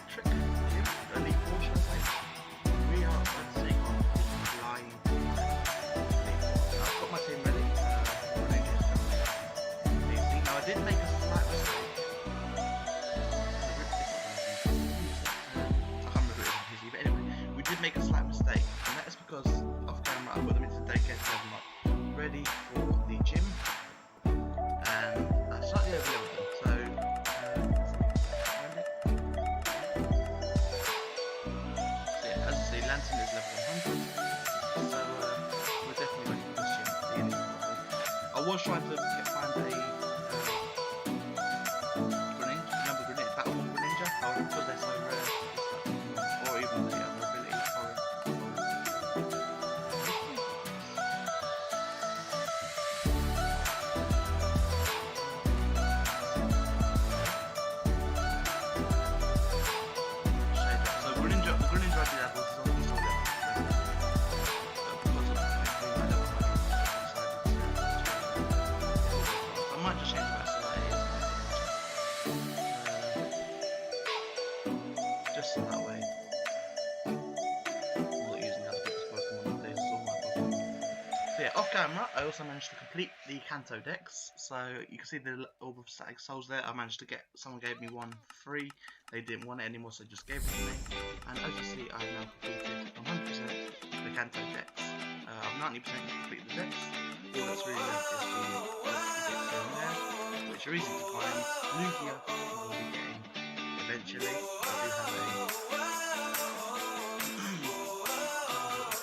electric gym, elite four should I say. We are going to take on flying elite four. I've got my team ready. Now I did make a slight mistake. I can't remember it was but anyway, we did make a slight mistake, and that is because off camera I put them into dedicated level up ready for the gym, and I slightly overleveled them. So yeah, as you see, Lantern is level 100, so we're definitely ready for this gym. I was trying to find a because they're so rare, or even the other abilities for it. So Greninja did have this on this order. Because of my level, I might just change that so that it is. Just so that way I'm not using other people's Pokemon, this is all my Pokemon. So yeah, off camera I also managed to complete the Kanto Dex, so you can see the orb of static souls there. I managed to get, someone gave me one free, they didn't want it anymore so just gave it to me, and as you see I have now completed 100% the Kanto Dex. I've 90% completed the Dex. All that's really left is the bits here and there, which are easy to find. Lugia I will be getting eventually. I do have a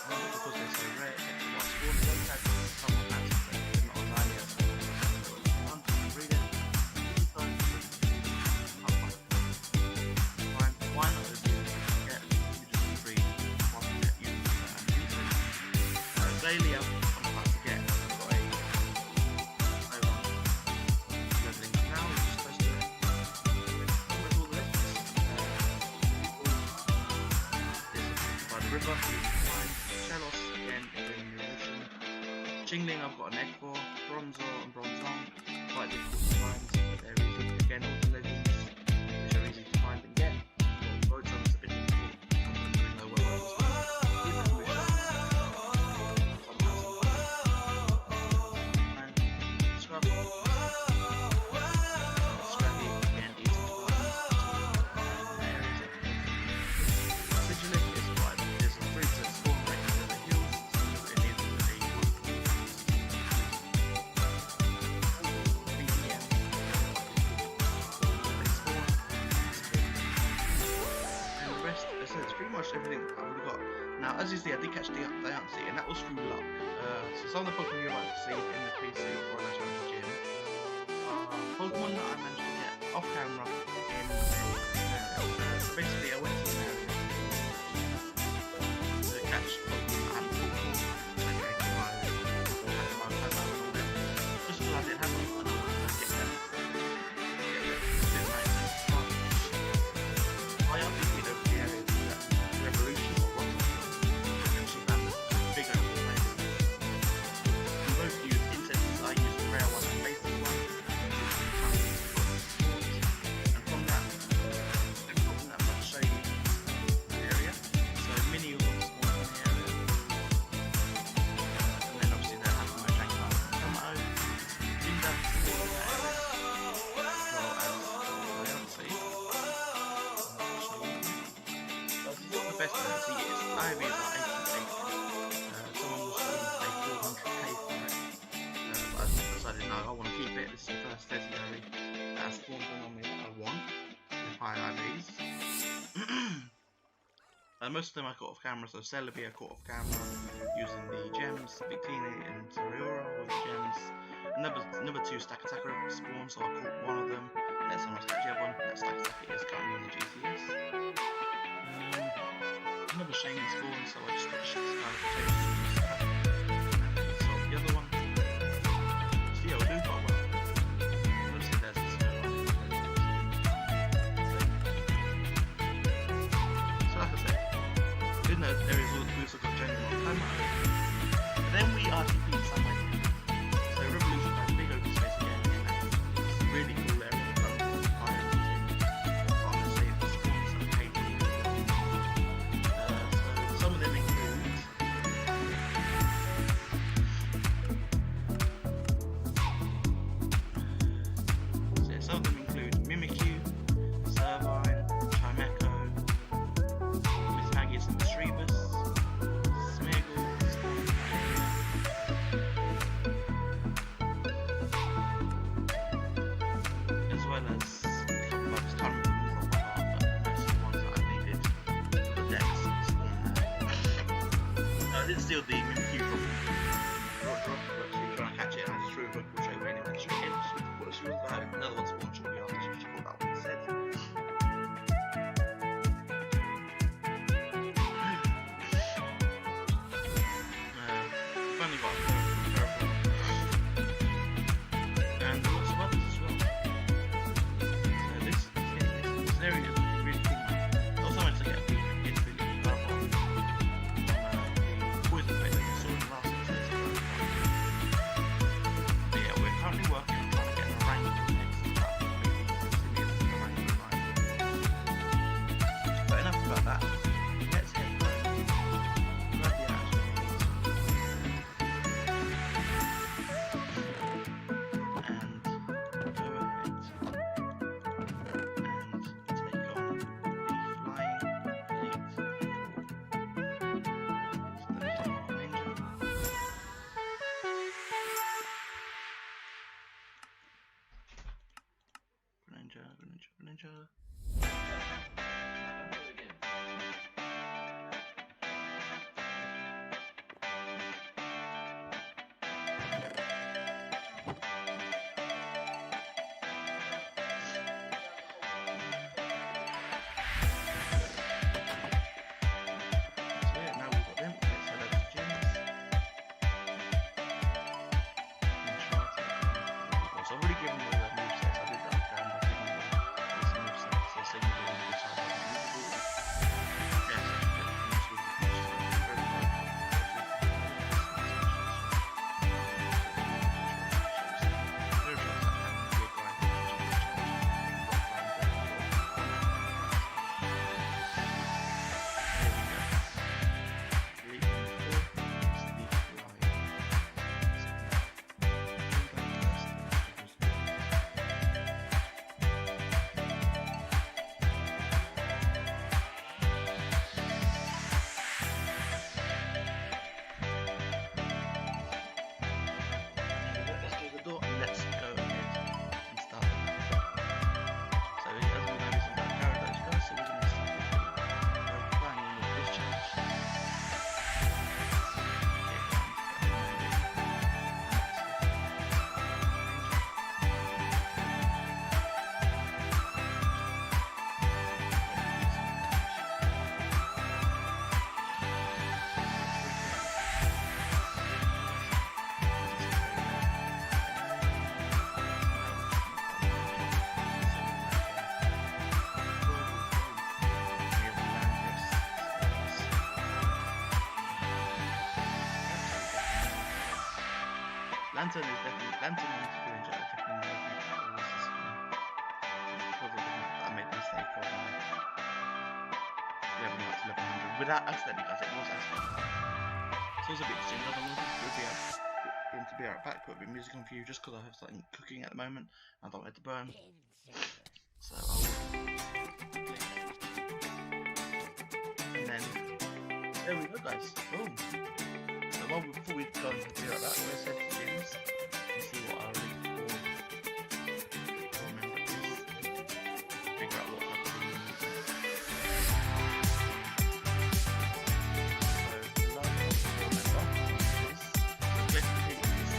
because they're so rare, it's actually not spawn. Don't have someone that's not online yet. I'm read it. Fine. Why not just get you just read one that you daily I'm about to get got a over leveling now, which is supposed to River, Fine, Chelos again in the ocean. Chingling I've got an egg for, Bronzor and Bronzong, quite difficult to find, but they're easy. Again, all the legends, which are easy to find and get. Rotom's a bit difficult, I don't really know where I was. And Scrub. Scrubby, again, easy to find. There is it. Sigillic is quite, there's a 3% spawn rate in the hills, so it needs to be and the rest, so it's pretty much everything I've already got. Now, as you see, I did catch the Diancie, and that was through luck. So some of the Pokemon you're about to see in the PC for the Challenge Gym are Pokemon that I managed to get off camera in an area. So basically, I went to an area to catch Pokemon that I hadn't caught before, just because I didn't have them, and I wanted to get them. I updated over the area to Revolution or Rotom, and she found this big open place. We both used incenses. I used the rare one and the basic one, and from that, I'm going to show you the area. So mini will spawn in the area, and then obviously they'll have my Dragonite and Tomato. Linda spawn in that area, as well as Diancie. What the best Diancie is, Ivy is like 8.8. Someone was willing to pay 400k for it, but I decided no, I want to keep it. This is the first legendary that has spawned on me that I want with high IVs. Most of them I caught off camera, so Celebi I caught off camera using the gems, Victini and Toriora with the gems. Another two Stack Attacker spawned, so I caught one of them. That's on my catch the other one. That Stack Attacker is currently on the GCS. Another Shiny spawn, so I just got shit out of the so the other one. So yeah, we're doing quite well. Obviously there's this one. So like I said, in those areas we also got General Tomato. But then we are keeping somewhere. So Revolution has a big open space again, and it's a really cool area. Honestly, it's spawned some pages. steal the Mimikyu from Roger, but she was trying to catch it, and I just threw a vocal tray away and it went straight in. She was about another one spawned shortly after, so she caught that one instead. We've only got and lots of others as well. So this area is really cool. Also, I went to get a peek into the poison plate that we saw in the last episode. But yeah, we're currently working on trying to get an orangutan next to that. But enough about that. Let's head home. Grab the actual Greninja. Lantern is definitely and Greninja are definitely more than this is I made a mistake of leveling up to level 100 without accidentally, guys. It was accidentally. So it was a bit strange. I wanted to be right back, put a bit of music on for you just because I have something cooking at the moment. I don't want it to burn. So I'll and then there we go, guys. Boom. So before we go and do like that, let's head to gyms and see what our league member is. Figure out what happens in the league. So the last member is objectively is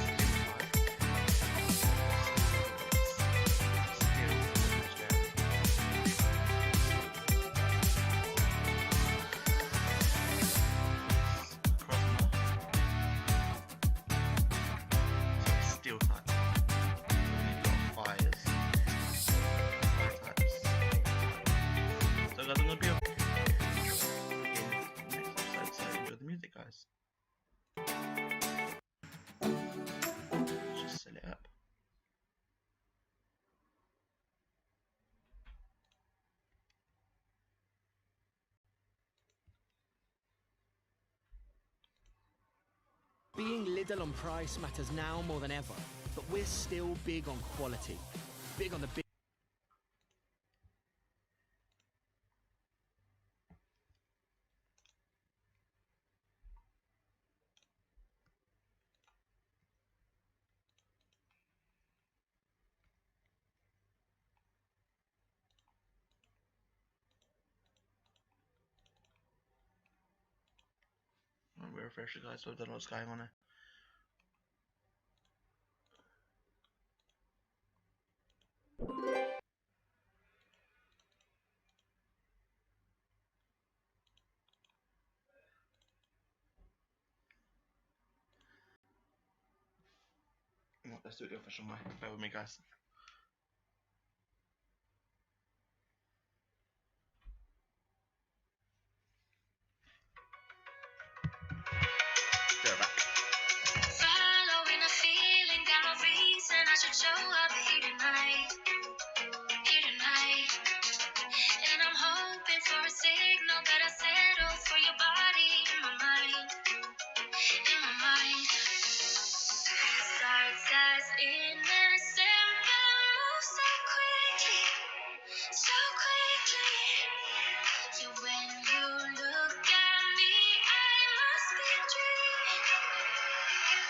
Being little on price matters now more than ever, but we're still big on quality. Big on the big... refresher, guys, so I don't know what's going on here. Let's do it the official way. Bear with me, guys. Go back. Following a feeling, got no reason I should show up here tonight. Here tonight. And I'm hoping for a signal that I settle for your body in my mind. In my mind. Starts as innocent, but moves so quickly. So quickly. Yeah, when you look at me, I must be dreaming.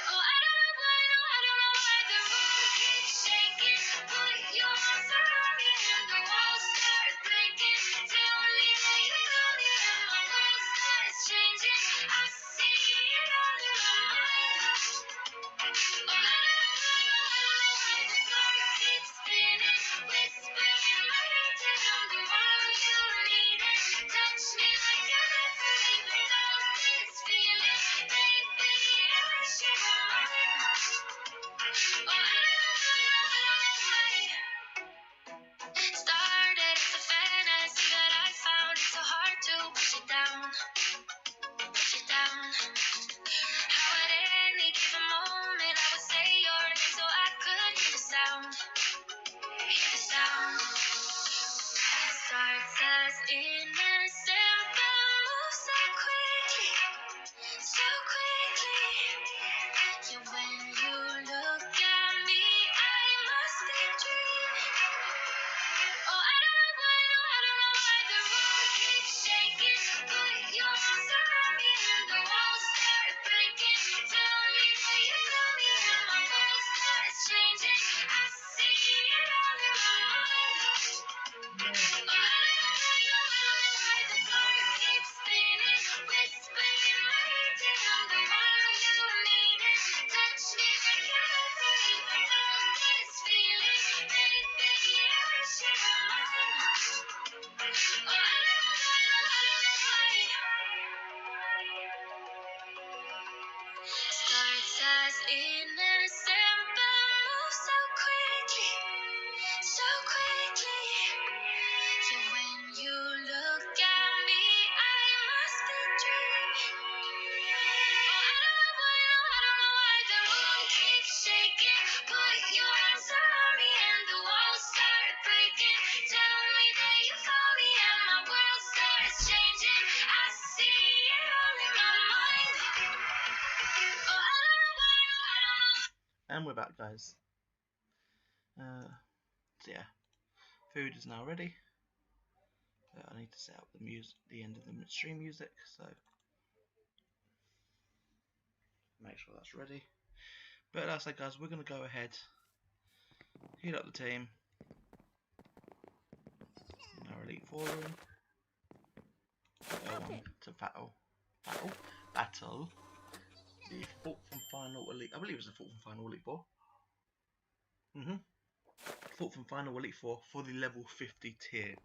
Oh, I don't know why, no, I don't know why the room keeps shaking. Put your arms around me and the walls start breaking. Tell me that you love me and my world starts changing. I see it all in my mind. Oh, I don't know why the floor keeps spinning. Whisper in my head that I'm the one you needed. Touch me like you're never leaving. Love this feeling, baby, I wish you were mine. Oh, I don't know why. Started as a fantasy that I found it so hard to push it down. Push it down. How at any given moment I would say your name so I could hear the sound. Hear the sound. Starts as innocent but moves so quickly. So quickly. Yeah, when you look at me, I must be dreaming. Oh, I don't know why, no, I don't know why the room keeps shaking. Put your arms around me and the walls start breaking. Tell me that you love me and my world starts changing. I see it all in my mind. Oh, I don't know why the floor keeps spinning. Whisper in my ear that I'm the one you needed. Touch me like you're never leaving. Love this feeling, baby, I wish you were mine. Oh, I don't know why. Starts as innocent but moves so quickly. So quickly. Yeah, when you look at me, I must be dreaming. Oh, I don't know why, no, I don't know why the room keeps shaking. Put your arms around me and the walls start breaking. Tell me that you found me and my world starts changing. I see it all in my mind. Oh, I don't know why, no, I don't know. And we're back, guys. So yeah, food is now ready. I need to set up the end of the stream music, so make sure that's ready. But like I said, guys, we're going to go ahead, heat up the team in our Elite 4 room, go on to battle the 4th and final Elite, I believe it was the 4th and final Elite 4. 4th and final Elite 4 for the level 50 tier.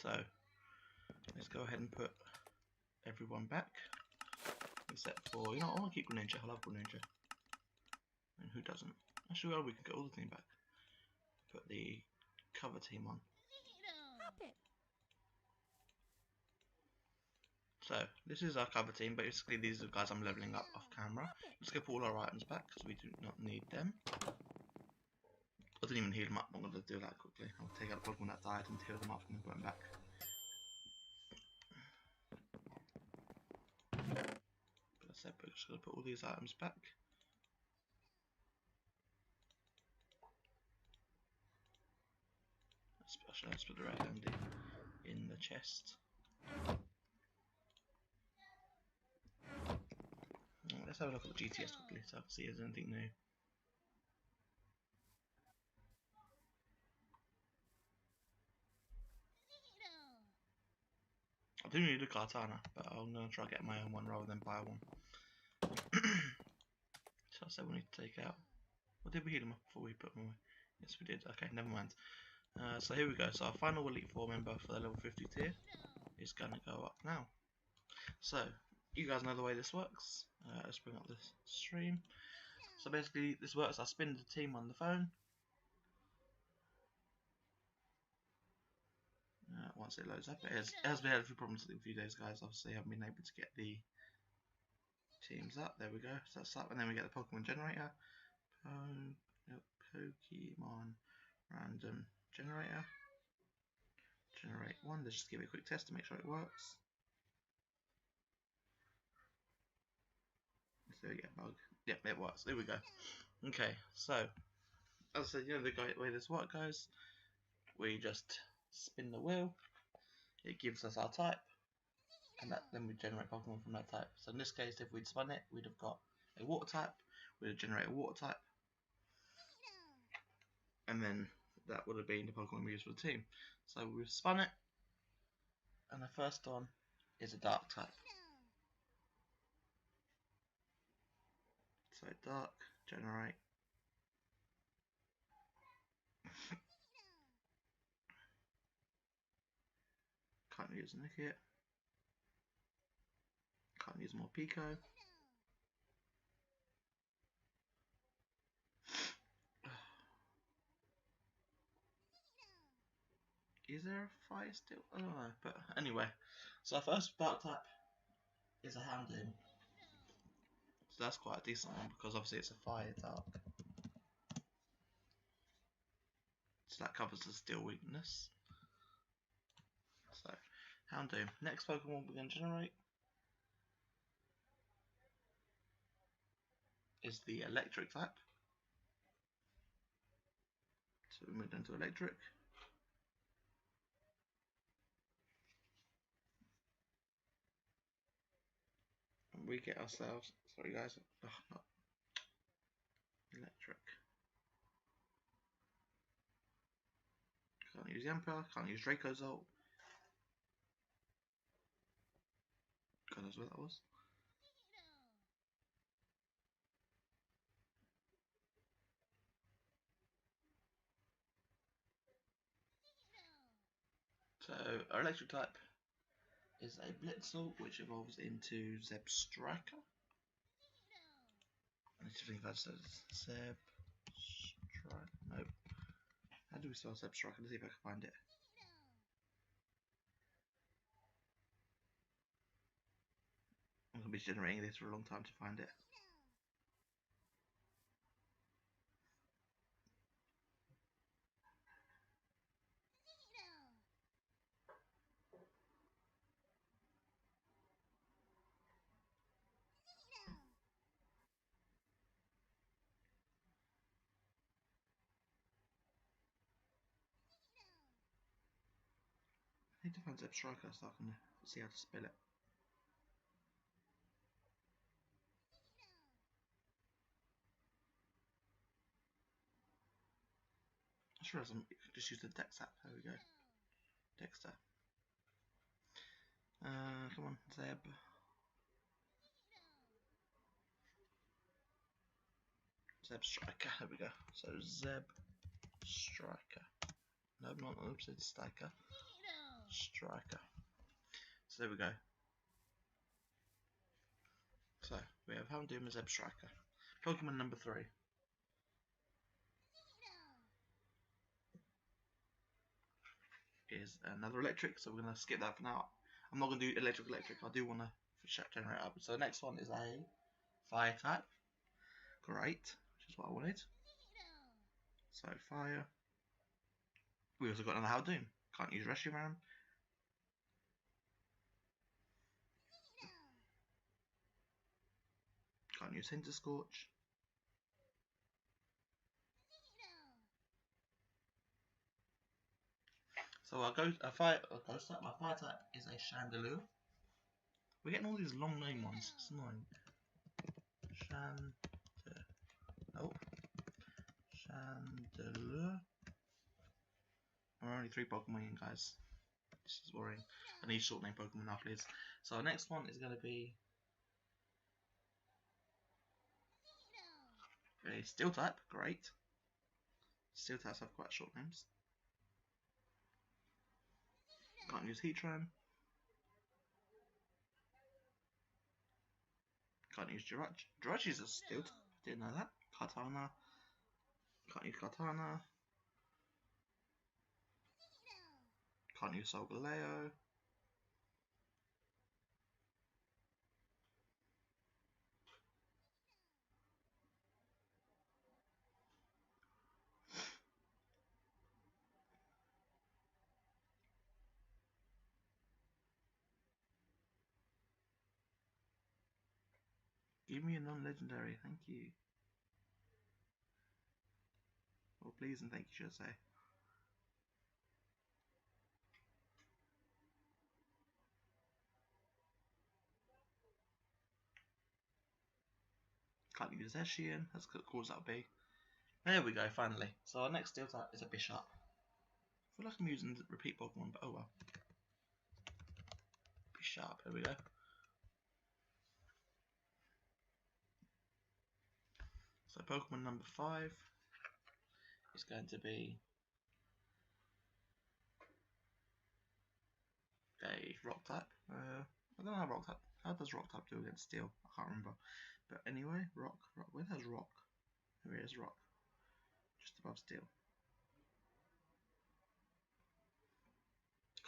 So, let's go ahead and put everyone back, except for, you know, I want to keep Greninja, I love Greninja. And who doesn't? Actually, well, we can get all the team back. Put the cover team on. So, this is our cover team. Basically, these are the guys I'm leveling up off camera. Let's get all our items back, because we do not need them. I didn't even heal them up. I'm going to do that quickly. I'll take out the Pokemon that died and heal them up and then put them back. But I said, we're just going to put all these items back. Let's put the red handy in the chest. Let's have a look at the GTS quickly so I can see if there's anything new. I do need a Kartana, but I'm going to try to get my own one rather than buy one. So I said we need to take out... What did we heal him up before we put him away? Yes, we did. Okay, never mind. So here we go. So our final Elite 4 member for the level 50 tier is going to go up now. So, you guys know the way this works. Let's bring up this stream. So basically, this works. I spin the team on the phone. Once it loads up, it has been had a few problems in a few days, guys. Obviously, I haven't been able to get the teams up. There we go. So that's up, and then we get the Pokemon generator. Pokemon random generator. Generate one. Let's just give it a quick test to make sure it works. So we get a bug. Yep, it works. There we go. Okay, so as I said, you know the way this works, guys. We just spin the wheel. It gives us our type, and then we generate Pokemon from that type. So in this case, if we'd spun it, we'd have got a water type. We'd generate a water type, and then that would have been the Pokemon we used for the team. So we've spun it, and the first one is a dark type. So dark, generate. Can't use Nickit. Can't use more Pico. Is there a fire still? I don't know, but anyway. So our first dark type is a Houndoom. So that's quite a decent one because obviously it's a fire dark. So that covers the steel weakness. So, Houndoom. Next Pokemon we're going to generate is the electric type. So we moved into electric. And we get ourselves, sorry guys, not electric. Can't use Yamper, can't use Dracozolt. God knows what that was. So our electric type is a Blitzel, which evolves into Zebstrika. I need to think that's Zebstrika. Nope. How do we spell Zebstrika? Let's see if I can find it. I'm going to be generating this for a long time to find it. I need to find Zebstrika so I can see how to spell it. I just realised I could just use the Dex app. There we go. Dexter. Come on, Zeb. Zebstrika. There we go. So Zebstrika. No, not it's Striker. Striker. So there we go. So we have Houndoom and Zebstrika. Pokemon number 3 is another electric, so we're going to skip that for now. I'm not going to do electric. I do want to generate up. So the next one is a fire type. Great, which is what I wanted. So fire. We also got another Houndoom. Can't use Reshiram. Can't use Hinterscorch. So my fire type is a Chandelure. We're getting all these long name ones. It's annoying. Chandelure. We're only 3 Pokemon in, guys. this is worrying. I need short name Pokemon now, please. So our next one is going to be a Steel type. Great. Steel types have quite short names. Can't use Heatran. Can't use Jirachi. Jirachi's a Steel type. Didn't know that. Katana. Can't use Katana. Can't use Solgaleo. Give me a non-legendary, thank you. Well, please and thank you, should I say. Can't use Eshian, that's cool as that'll be. There we go, finally. So our next Steel type is a Bishop. I feel like I'm using the repeat Pokemon, but oh well. Bishop, there we go. So Pokemon number 5 is going to be a Rock type. I don't know how does Rock type do against Steel? I can't remember. But anyway, Rock. Where does Rock? Here it is, Rock. Just above Steel.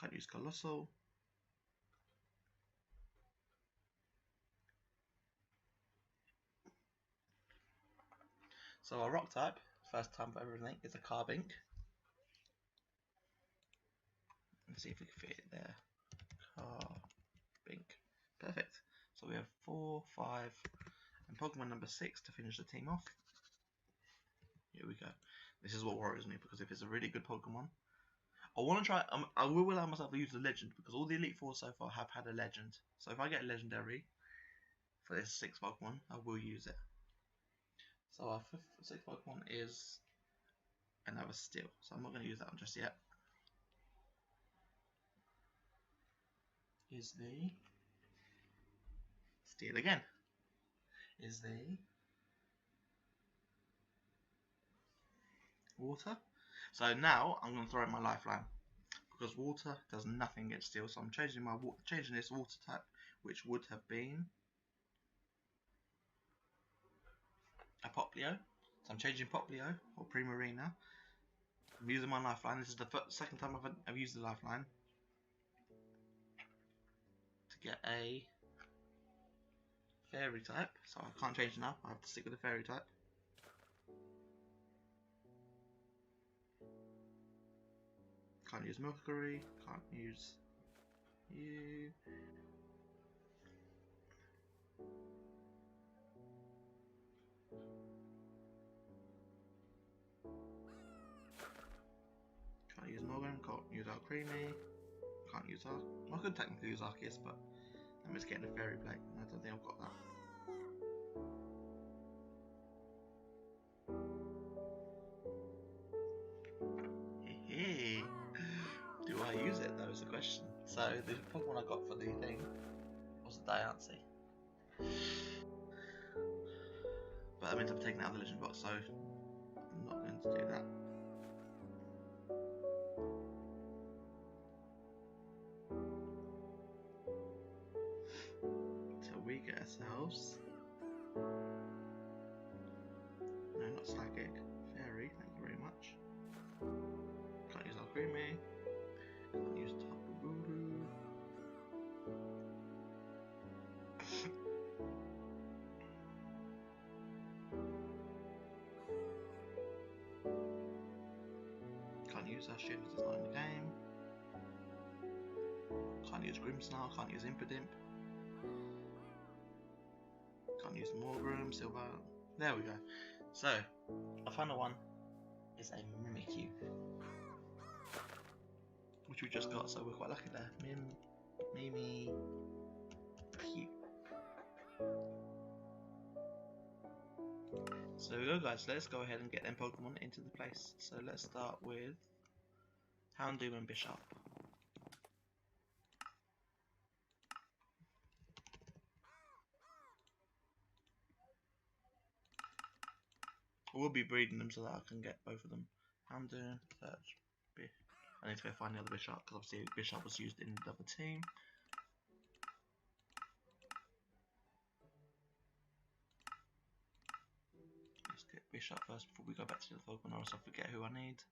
Can't use Colossal. So our Rock type, first time for everything, is a Carbink. Let's see if we can fit it there. Carbink. Perfect. So we have 4, 5, and Pokemon number 6 to finish the team off. Here we go. This is what worries me, because if it's a really good Pokemon, I want to try. I will allow myself to use the legend, because all the Elite Four so far have had a legend. So if I get a legendary for this 6th Pokemon, I will use it. So our 6th Pokemon is another Steel. So I'm not going to use that one just yet. Is the Steel again? Is the Water? So now I'm going to throw in my Lifeline, because Water does nothing against Steel. So I'm changing this Water type, which would have been a Poplio. So I'm changing Poplio or Primarina. I'm using my Lifeline. This is the second time I've used the Lifeline to get a Fairy type. So I can't change now. I have to stick with the Fairy type. Can't use Mercury. Can't use you. Can't use Morgan. Can't use Alcremie. Can't use I could technically use Arceus, but I'm just getting a Fairy Plate, and I don't think I've got that. Hey, do I use it though is the question. So the Pokemon I got for the thing was a Diancie. But that means I'm taking it out of the legend box, so I'm not going to do that. So we get ourselves, no, not Slagig, Fairy, thank you very much. Can't use Alcremie, can't use Tapu Bulu. Can't use that shit because it's not in the game. Can't use Grimmsnarl, can't use Impidimp. Can't use Morgrem, Silver. There we go. So, our final one is a Mimikyu, which we just got, so we're quite lucky there. Mimikyu. So there we go, guys. Let's go ahead and get them Pokemon into the place. So let's start with Houndoom and Bishop. We'll be breeding them so that I can get both of them. I'm doing search. I need to go find the other bishop because obviously bishop was used in the other team. Let's get bishop first before we go back to the Pokemon, or else I forget who I need.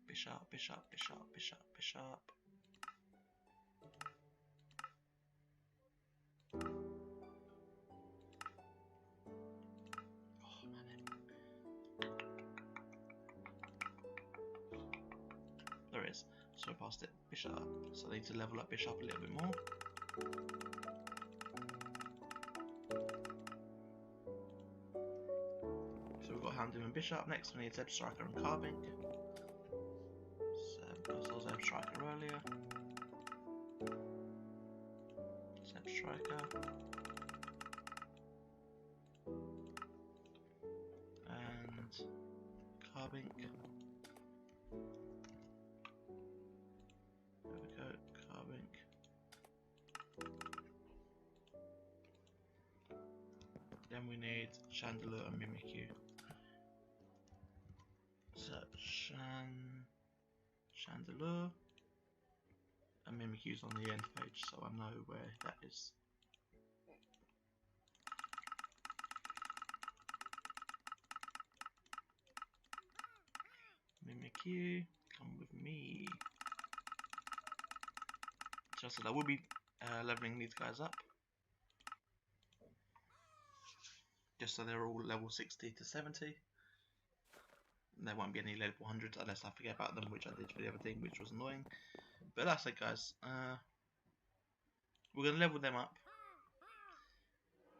Bishop, bishop, bishop, bishop, bishop. Oh man. There it is. So I passed it. Bishop. So I need to level up bishop a little bit more. So we've got Houndoom and Bishop. Next we need Zeb Striker and Carbink. So I saw Zeb Striker earlier. Zeb Striker. And Carbink. There we go, Carbink. Then we need Chandelure and Mimikyu. So Chandelure and Mimikyu's on the end page, so I know where that is. Mimikyu, come with me. Just so I will be leveling these guys up. Just so they're all level 60 to 70. And there won't be any level 100s unless I forget about them, which I did for the other team, which was annoying. But that's it, guys. We're going to level them up.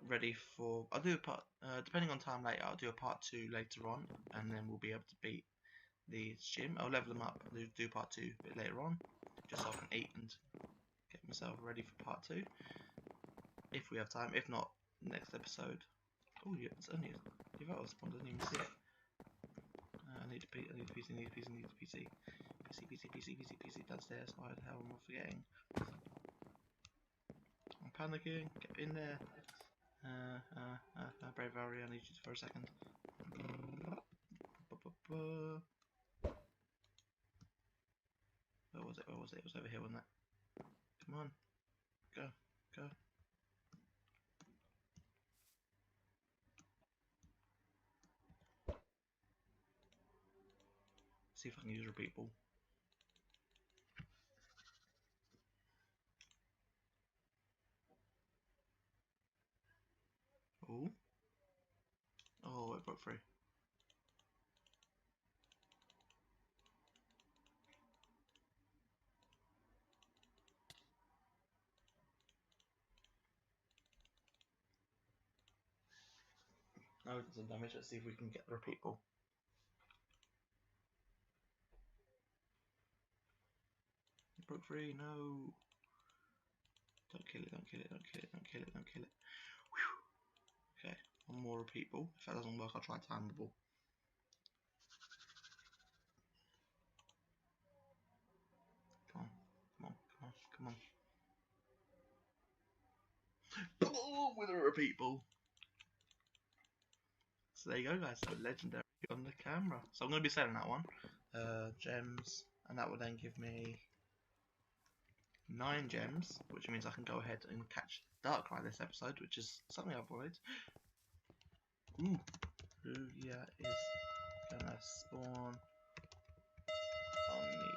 Ready for... I'll do a part... depending on time later, I'll do a part 2 later on. And then we'll be able to beat the gym. I'll level them up and do part 2 a bit later on. Just so I can eat and get myself ready for part 2. If we have time. If not, next episode. Oh, yeah, it's only... If I was spawned, I didn't even see it. I need a PC, I need a PC, I need a PC, I need a PC. PC downstairs. Why the hell am I forgetting? I'm panicking. Get in there. Bravery, I need you for a second. Where was it? Where was it? It was over here, wasn't it? Come on. Go. Go. See if I can use repeat ball. Oh. Oh, it broke free. Now we did some damage. Let's see if we can get the repeat ball. It broke free. No. Don't kill it. Don't kill it. Don't kill it. Don't kill it. Don't kill it. Whew. Okay. One more repeat ball. If that doesn't work, I'll try time the ball. Come on. Come on. Come on. Come on. Oh, with a repeat ball. So there you go, guys. So legendary on the camera. So I'm going to be selling that one. Gems. And that will then give me 9 gems, which means I can go ahead and catch Darkrai this episode, which is something I've wanted. Ooh, Lugia is gonna spawn on me.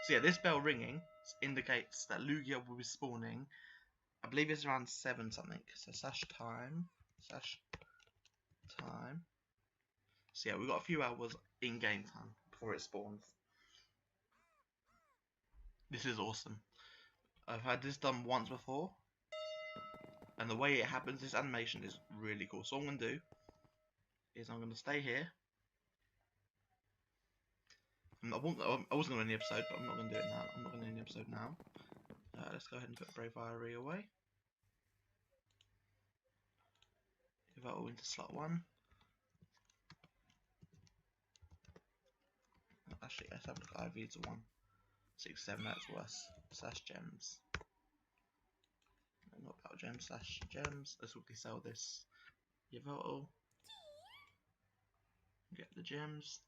So yeah, this bell ringing indicates that Lugia will be spawning. I believe it's around 7 something. So slash time. So yeah, we've got a few hours in game time before it spawns. This is awesome. I've had this done once before, and the way it happens, this animation is really cool. So what I'm going to do is I'm going to stay here. I wasn't going to end the episode, but I'm not going to do it now. I'm not going to end the episode now. Let's go ahead and put Bravery away. Give that all into slot 1. Actually, let's have a look at IV to 1. 6, 7, that's worse. Slash gems. Not about gems, slash gems. Let's quickly sell this Yveltal. Get the gems.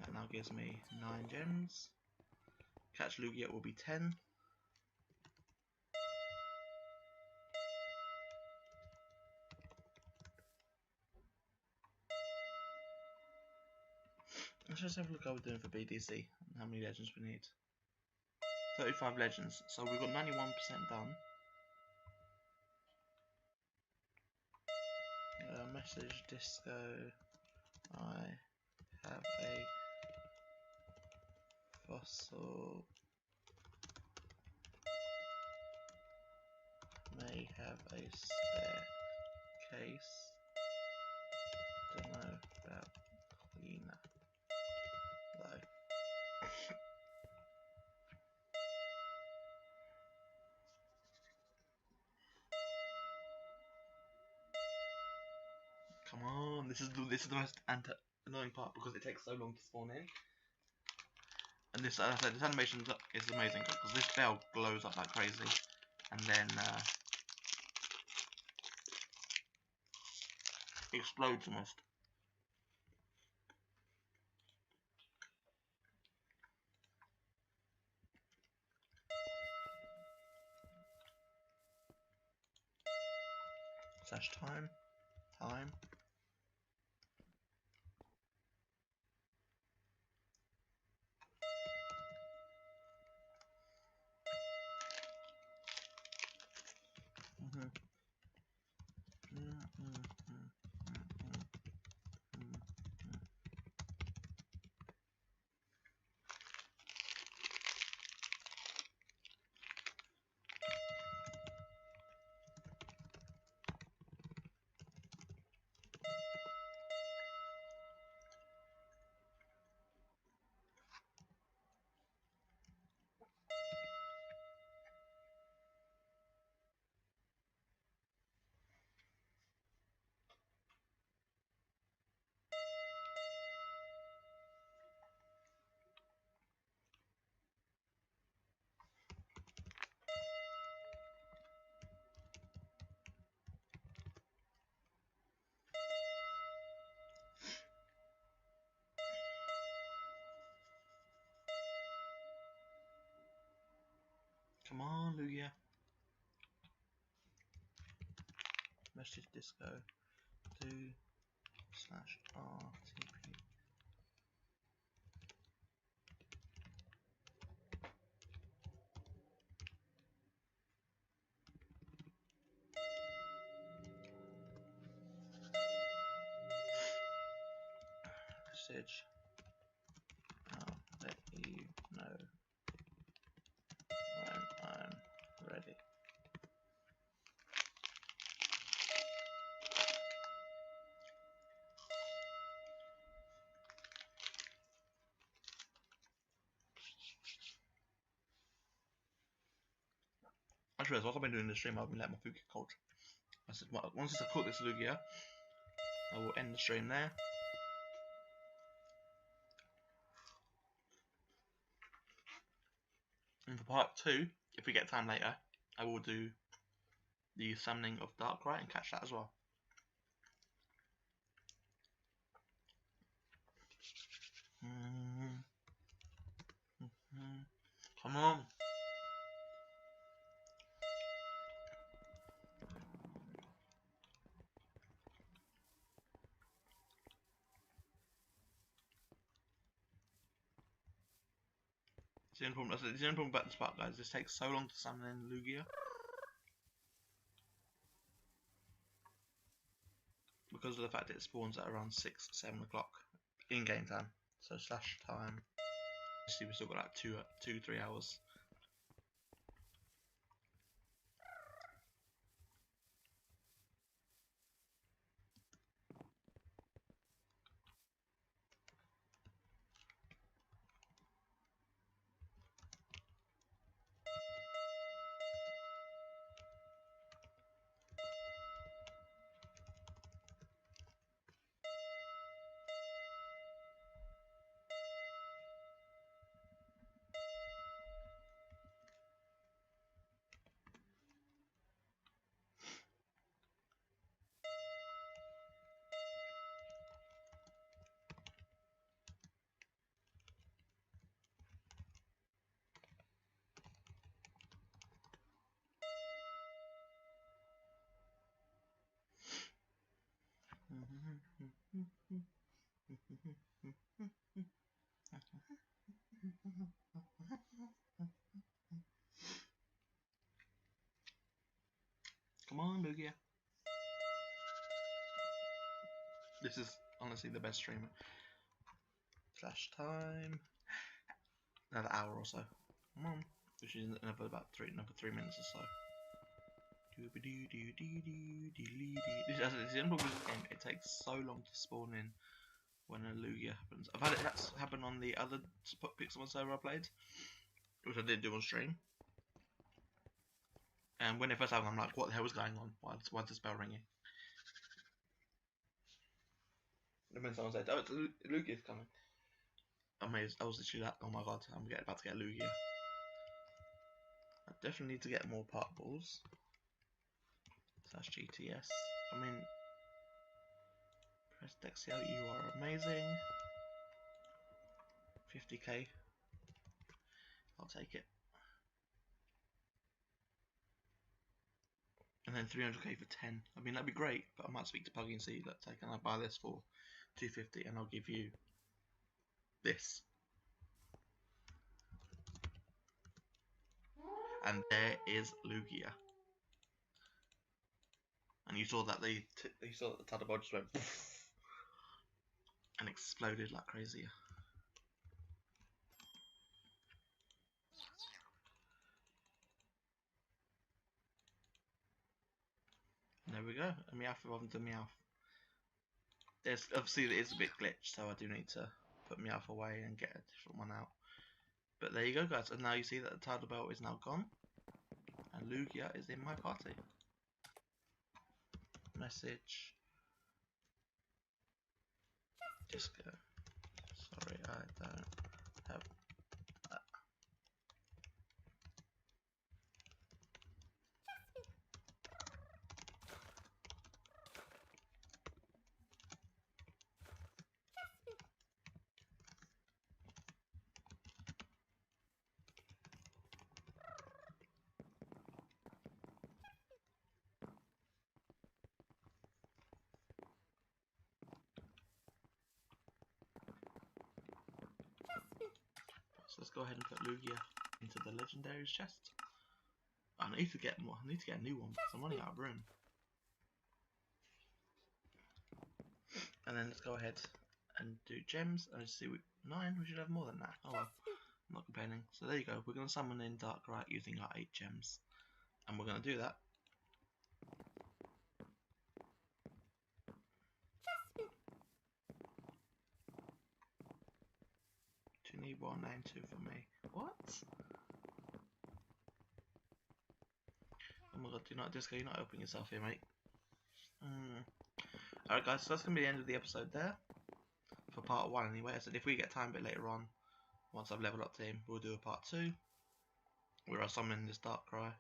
That now gives me 9 gems. Catch Lugia will be 10. Let's just have a look how we're doing for BDC and how many legends we need. 35 legends, so we've got 91% done. Message Disco. I have a fossil. May have a spare case. Don't know about cleaner though. Come on, this is the most annoying part because it takes so long to spawn in. And this, as I said, this animation is amazing because this bell glows up like crazy, and then explodes almost. Slash time. Come on, Lugia. Message Disco. Do /RTP. Message. I'll let you know when I'm ready. Actually, whilst I've been doing the stream, I've been letting my food get cold. I said, well, once I cook this Lugia, I will end the stream there. And for part 2, if we get time later, I will do the summoning of Darkrai and catch that as well. Come on. The only problem about this part, guys, this takes so long to summon in Lugia. Because of the fact that it spawns at around 6, 7 o'clock in-game time. So slash time. Obviously we've still got like 2-3 hours. Come on, Lugia. This is honestly the best streamer. Flash time. Another hour or so. Come on. Which is another 3 minutes or so. This is the end of this game. It takes so long to spawn in when a Lugia happens. I've had it happen on the other Pixelmon server I played, which I didn't do on stream. And when it first happened, I'm like, what the hell is going on? Why's the bell ringing? And then someone said, oh, it's Lugia's coming. Amazed. I was literally like, oh my god, I'm about to get a Lugia. I definitely need to get more part balls. / GTS. I mean, press Dexio, you are amazing. 50k. I'll take it. And then 300k for 10. I mean, that'd be great, but I might speak to Puggy and see, let's say, can I buy this for 250 and I'll give you this. And there is Lugia. And you saw that the Tadabot just went poof, and exploded like crazy. There we go. A Meowth evolved into Meowth. There's obviously it is a bit glitched, so I do need to put Meowth away and get a different one out. But there you go, guys. And now you see that the Tidal Belt is now gone, and Lugia is in my party. Message. Just go. Sorry, I don't have that. So let's go ahead and put Lugia into the Legendary's chest. I need to get more. I need to get a new one because I'm running out of room. And then let's go ahead and do gems. And see, 9. We should have more than that. Oh well, I'm not complaining. So there you go. We're going to summon in Darkrai using our 8 gems, and we're going to do that. You need 192 for me. What? Oh my god, do not Disco, you're not helping yourself here, mate. Alright guys, so that's going to be the end of the episode there. For part 1 anyway. I said if we get time a bit later on, once I've leveled up team, we'll do a part 2. Where I'll summon this Darkrai.